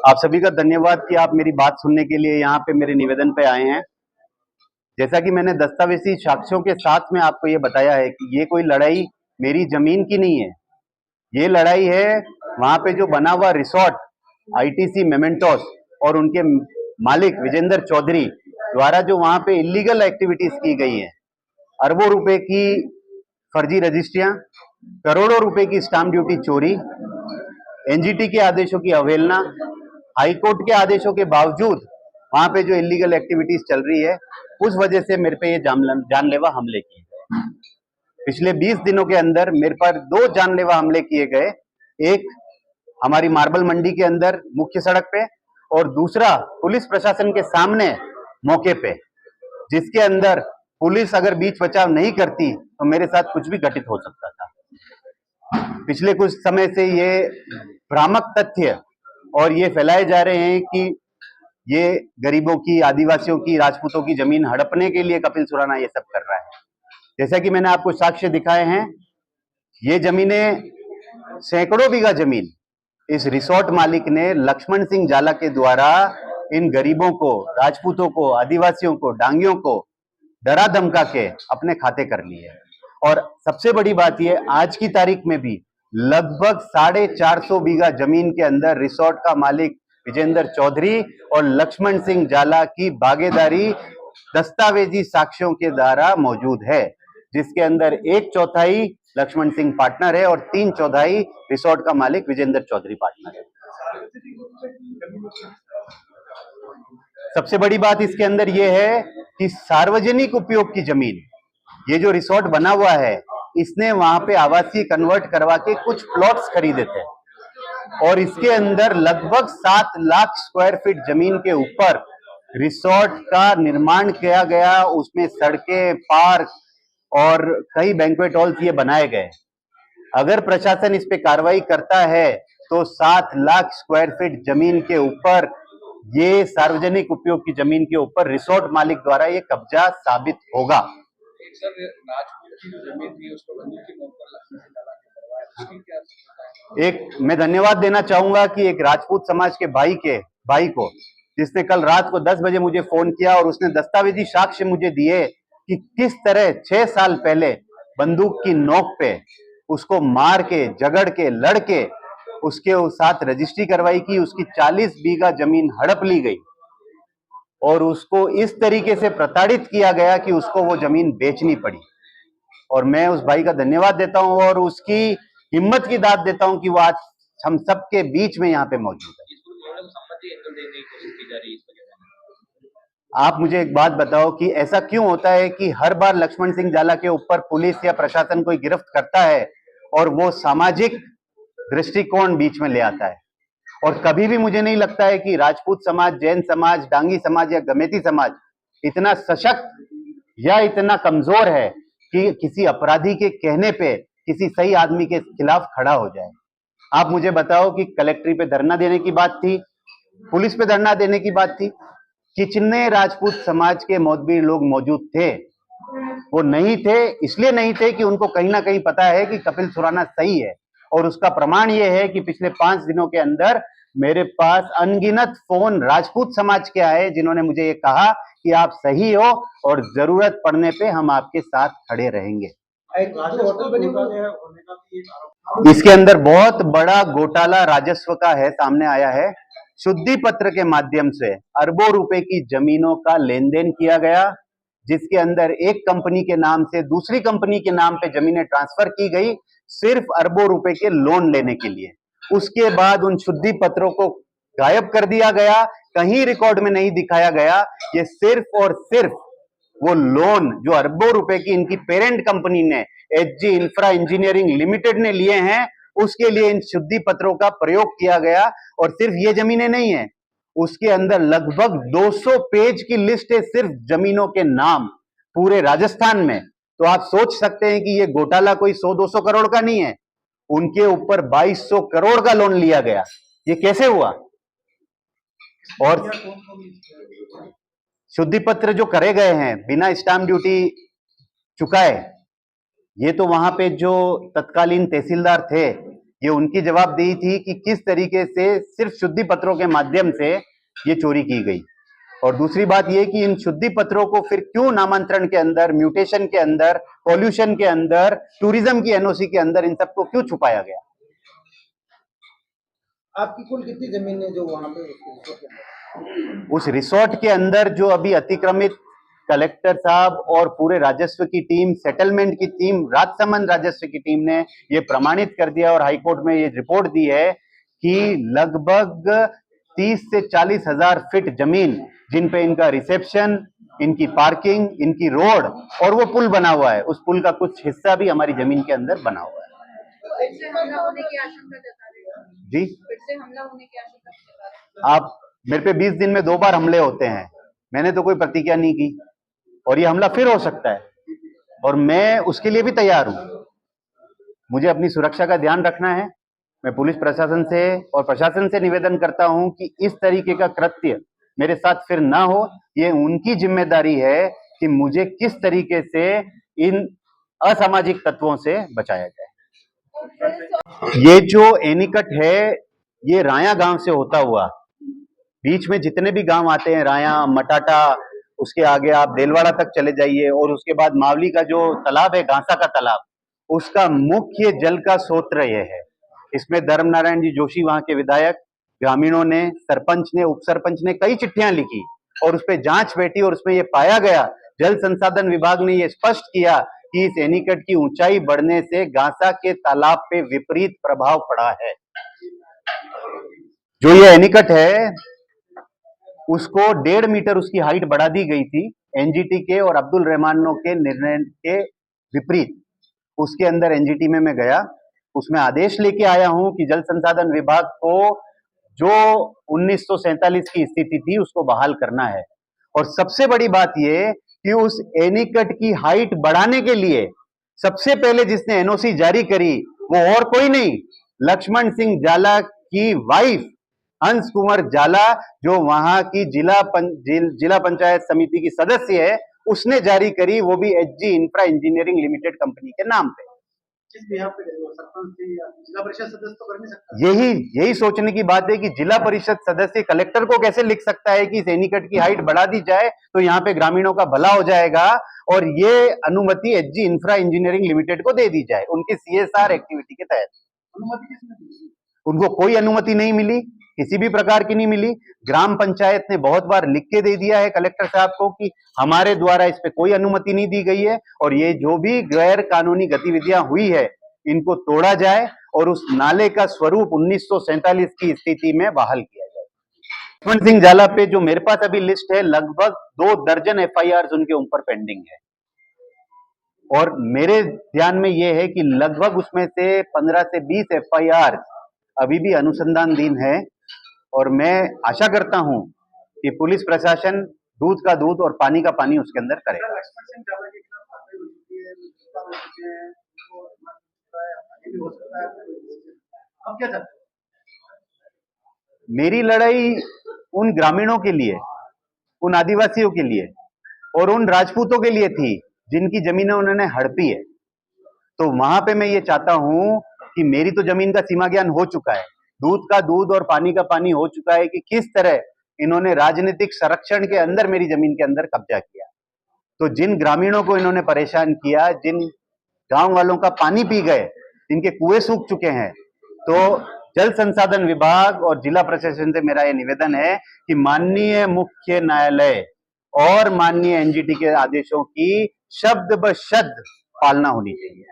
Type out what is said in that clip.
आप सभी का धन्यवाद कि आप मेरी बात सुनने के लिए यहाँ पे मेरे निवेदन पे आए हैं। जैसा कि मैंने दस्तावेजी साक्ष्यों के साथ में आपको ये बताया है कि ये कोई लड़ाई मेरी जमीन की नहीं है। ये लड़ाई है वहां पे जो बना हुआ रिसोर्ट आईटीसी मेमेंटोस और उनके मालिक विजेंद्र चौधरी द्वारा जो वहां पे इलीगल एक्टिविटीज की गई हैं। अरबों रुपए की फर्जी रजिस्ट्रियां, करोड़ों रुपए की स्टाम्प ड्यूटी चोरी, एनजीटी के आदेशों की अवहेलना, हाईकोर्ट के आदेशों के बावजूद वहां पे जो इलीगल एक्टिविटीज चल रही है, उस वजह से मेरे पे ये जानलेवा हमले किए गए। पिछले 20 दिनों के अंदर मेरे पर 2 जानलेवा हमले किए गए। एक हमारी मार्बल मंडी के अंदर मुख्य सड़क पे, और दूसरा पुलिस प्रशासन के सामने मौके पे, जिसके अंदर पुलिस अगर बीच बचाव नहीं करती तो मेरे साथ कुछ भी घटित हो सकता था। पिछले कुछ समय से ये भ्रामक तथ्य और ये फैलाए जा रहे हैं कि ये गरीबों की, आदिवासियों की, राजपूतों की जमीन हड़पने के लिए कपिल सुराना ये सब कर रहा है। जैसा कि मैंने आपको साक्ष्य दिखाए हैं, ये जमीनें, सैकड़ों बीघा जमीन इस रिसोर्ट मालिक ने लक्ष्मण सिंह जाला के द्वारा इन गरीबों को, राजपूतों को, आदिवासियों को, डांगियों को डरा धमका के अपने खाते कर लिए। और सबसे बड़ी बात यह, आज की तारीख में भी लगभग 450 बीघा जमीन के अंदर रिसोर्ट का मालिक विजेंद्र चौधरी और लक्ष्मण सिंह जाला की भागीदारी दस्तावेजी साक्ष्यों के द्वारा मौजूद है, जिसके अंदर 1/4 लक्ष्मण सिंह पार्टनर है और 3/4 रिसोर्ट का मालिक विजेंद्र चौधरी पार्टनर है। सबसे बड़ी बात इसके अंदर यह है कि सार्वजनिक उपयोग की जमीन, ये जो रिसोर्ट बना हुआ है, इसने वहां पे आवासीय कन्वर्ट करवा के कुछ प्लॉट्स खरीदे थे और इसके अंदर लगभग 7 लाख स्क्वायर फीट जमीन के ऊपर रिसोर्ट का निर्माण किया गया। उसमें सड़कें, पार्क और कई बैंक्वेट हॉल्स ये बनाए गए। अगर प्रशासन इस पे कार्रवाई करता है तो 7 लाख स्क्वायर फीट जमीन के ऊपर, ये सार्वजनिक उपयोग की जमीन के ऊपर रिसोर्ट मालिक द्वारा ये कब्जा साबित होगा। एक मैं धन्यवाद देना चाहूंगा कि एक राजपूत समाज के भाई को, जिसने कल रात को 10 बजे मुझे फोन किया और उसने दस्तावेजी साक्ष्य मुझे दिए कि किस तरह 6 साल पहले बंदूक की नोक पे उसको मार के, झगड़ के, लड़के उसके साथ रजिस्ट्री करवाई की, उसकी 40 बीघा जमीन हड़प ली गई और उसको इस तरीके से प्रताड़ित किया गया कि उसको वो जमीन बेचनी पड़ी। और मैं उस भाई का धन्यवाद देता हूं और उसकी हिम्मत की दाद देता हूं कि वो आज हम सबके बीच में यहाँ पे मौजूद है। आप मुझे एक बात बताओ कि ऐसा क्यों होता है कि हर बार लक्ष्मण सिंह जाला के ऊपर पुलिस या प्रशासन कोई गिरफ्त करता है और वो सामाजिक दृष्टिकोण बीच में ले आता है, और कभी भी मुझे नहीं लगता है कि राजपूत समाज, जैन समाज, डांगी समाज या गमेती समाज इतना सशक्त या इतना कमजोर है कि किसी अपराधी के कहने पे किसी सही आदमी के खिलाफ खड़ा हो जाए। आप मुझे बताओ कि कलेक्ट्री पे धरना देने की बात थी, पुलिस पे धरना देने की बात थी, कितने राजपूत समाज के मोहतबीर लोग मौजूद थे? वो नहीं थे, इसलिए नहीं थे कि उनको कहीं ना कहीं पता है कि कपिल सुराना सही है। और उसका प्रमाण यह है कि पिछले 5 दिनों के अंदर मेरे पास अनगिनत फोन राजपूत समाज के आए, जिन्होंने मुझे ये कहा कि आप सही हो और जरूरत पड़ने पे हम आपके साथ खड़े रहेंगे। इसके अंदर बहुत बड़ा घोटाला राजस्व का है, सामने आया है। शुद्धि पत्र के माध्यम से अरबों रुपए की जमीनों का लेन देन किया गया, जिसके अंदर एक कंपनी के नाम से दूसरी कंपनी के नाम पे जमीनें ट्रांसफर की गई, सिर्फ अरबों रुपए के लोन लेने के लिए। उसके बाद उन शुद्धि पत्रों को गायब कर दिया गया, कहीं रिकॉर्ड में नहीं दिखाया गया। ये सिर्फ और सिर्फ वो लोन जो अरबों रुपए की इनकी पेरेंट कंपनी ने, एचजी इंफ्रा इंजीनियरिंग लिमिटेड ने लिए हैं, उसके लिए इन शुद्धि पत्रों का प्रयोग किया गया। और सिर्फ ये जमीनें नहीं है, उसके अंदर लगभग 200 पेज की लिस्ट है सिर्फ जमीनों के नाम पूरे राजस्थान में। तो आप सोच सकते हैं कि ये घोटाला कोई 100-200 करोड़ का नहीं है, उनके ऊपर 2200 करोड़ का लोन लिया गया। ये कैसे हुआ? और शुद्धि पत्र जो करे गए हैं बिना स्टाम्प ड्यूटी चुकाए, ये तो वहां पे जो तत्कालीन तहसीलदार थे, ये उनकी जवाबदेही थी कि किस तरीके से सिर्फ शुद्धि पत्रों के माध्यम से ये चोरी की गई। और दूसरी बात ये कि इन शुद्धि पत्रों को फिर क्यों नामांतरण के अंदर, म्यूटेशन के अंदर, पॉल्यूशन के अंदर, टूरिज्म की एनओसी के अंदर इन सबको क्यों छुपाया गया। आपकी कुल कितनी जमीन है जो वहां पे उस रिसोर्ट के अंदर जो अभी अतिक्रमित कलेक्टर साहब और पूरे राजस्व की टीम, सेटलमेंट की टीम, राजसमंद राजस्व की टीम ने ये प्रमाणित कर दिया और हाईकोर्ट में ये रिपोर्ट दी है कि लगभग 30 से 40 हजार फीट जमीन जिन पे इनका रिसेप्शन, इनकी पार्किंग, इनकी रोड और वो पुल बना हुआ है, उस पुल का कुछ हिस्सा भी हमारी जमीन के अंदर बना हुआ है। फिर से हमला होने की आशंका जता रहे हैं। जी, फिर से हमला होने की आशंका जता रहे हैं। आप मेरे पे 20 दिन में 2 बार हमले होते हैं, मैंने तो कोई प्रतिक्रिया नहीं की और ये हमला फिर हो सकता है और मैं उसके लिए भी तैयार हूं। मुझे अपनी सुरक्षा का ध्यान रखना है। मैं पुलिस प्रशासन से और प्रशासन से निवेदन करता हूं कि इस तरीके का कृत्य मेरे साथ फिर ना हो। ये उनकी जिम्मेदारी है कि मुझे किस तरीके से इन असामाजिक तत्वों से बचाया जाए। ये जो एनीकट है, ये राया गांव से होता हुआ बीच में जितने भी गांव आते हैं, राया, मटाटा, उसके आगे आप देलवाड़ा तक चले जाइए और उसके बाद मावली का जो तालाब है, घासा का तालाब, उसका मुख्य जल का स्रोत ये है। इसमें धर्म नारायण जी जोशी, वहां के विधायक, ग्रामीणों ने, सरपंच ने, उप सरपंच ने कई चिट्ठियां लिखी और उस पर जांच बैठी और उसमें यह पाया गया, जल संसाधन विभाग ने यह स्पष्ट किया कि इस एनीकट की ऊंचाई बढ़ने से घासा के तालाब पे विपरीत प्रभाव पड़ा है। जो ये एनीकट है उसको 1.5 मीटर उसकी हाइट बढ़ा दी गई थी एनजीटी के और अब्दुल रहमानों के निर्णय के विपरीत। उसके अंदर एनजीटी में मैं गया, उसमें आदेश लेके आया हूं कि जल संसाधन विभाग को जो 1947 की स्थिति थी उसको बहाल करना है। और सबसे बड़ी बात यह कि उस एनीकट की हाइट बढ़ाने के लिए सबसे पहले जिसने एनओसी जारी करी वो और कोई नहीं, लक्ष्मण सिंह जाला की वाइफ हंस कुंवर जाला, जो वहां की जिला पंचायत समिति की सदस्य है, उसने जारी करी, वो भी Hg infra engineering limited company के नाम पे। सरपंच या जिला परिषद सदस्य तो कर नहीं सकता। यही सोचने की बात है कि जिला परिषद सदस्य कलेक्टर को कैसे लिख सकता है कि एनीकट की हाइट बढ़ा दी जाए तो यहाँ पे ग्रामीणों का भला हो जाएगा और ये अनुमति एचजी इंफ्रा इंजीनियरिंग लिमिटेड को दे दी जाए उनकी सीएसआर एक्टिविटी के तहत। अनुमति किसने दी? उनको कोई अनुमति नहीं मिली, किसी भी प्रकार की नहीं मिली। ग्राम पंचायत ने बहुत बार लिख के दे दिया है कलेक्टर साहब को कि हमारे द्वारा इस पे कोई अनुमति नहीं दी गई है और ये जो भी गैर कानूनी गतिविधियां हुई है इनको तोड़ा जाए और उस नाले का स्वरूप 1947 की स्थिति में बहाल किया जाए। लक्ष्मण सिंह जाला पे जो मेरे पास अभी लिस्ट है, लगभग 2 दर्जन एफआईआर उनके ऊपर पेंडिंग है और मेरे ध्यान में यह है कि लगभग उसमें से 15 से 20 एफआईआर अभी भी अनुसंधानधीन है और मैं आशा करता हूं कि पुलिस प्रशासन दूध का दूध और पानी का पानी उसके अंदर करेगा। मेरी लड़ाई उन ग्रामीणों के लिए, उन आदिवासियों के लिए और उन राजपूतों के लिए थी जिनकी जमीनें उन्होंने हड़पी है। तो वहां पे मैं ये चाहता हूं कि मेरी तो जमीन का सीमा ज्ञान हो चुका है, दूध का दूध और पानी का पानी हो चुका है कि किस तरह इन्होंने राजनीतिक संरक्षण के अंदर मेरी जमीन के अंदर कब्जा किया। तो जिन ग्रामीणों को इन्होंने परेशान किया, जिन गांव वालों का पानी पी गए, जिनके कुएं सूख चुके हैं, तो जल संसाधन विभाग और जिला प्रशासन से मेरा यह निवेदन है कि माननीय मुख्य न्यायालय और माननीय एनजीटी के आदेशों की शब्द ब शब्द पालना होनी चाहिए।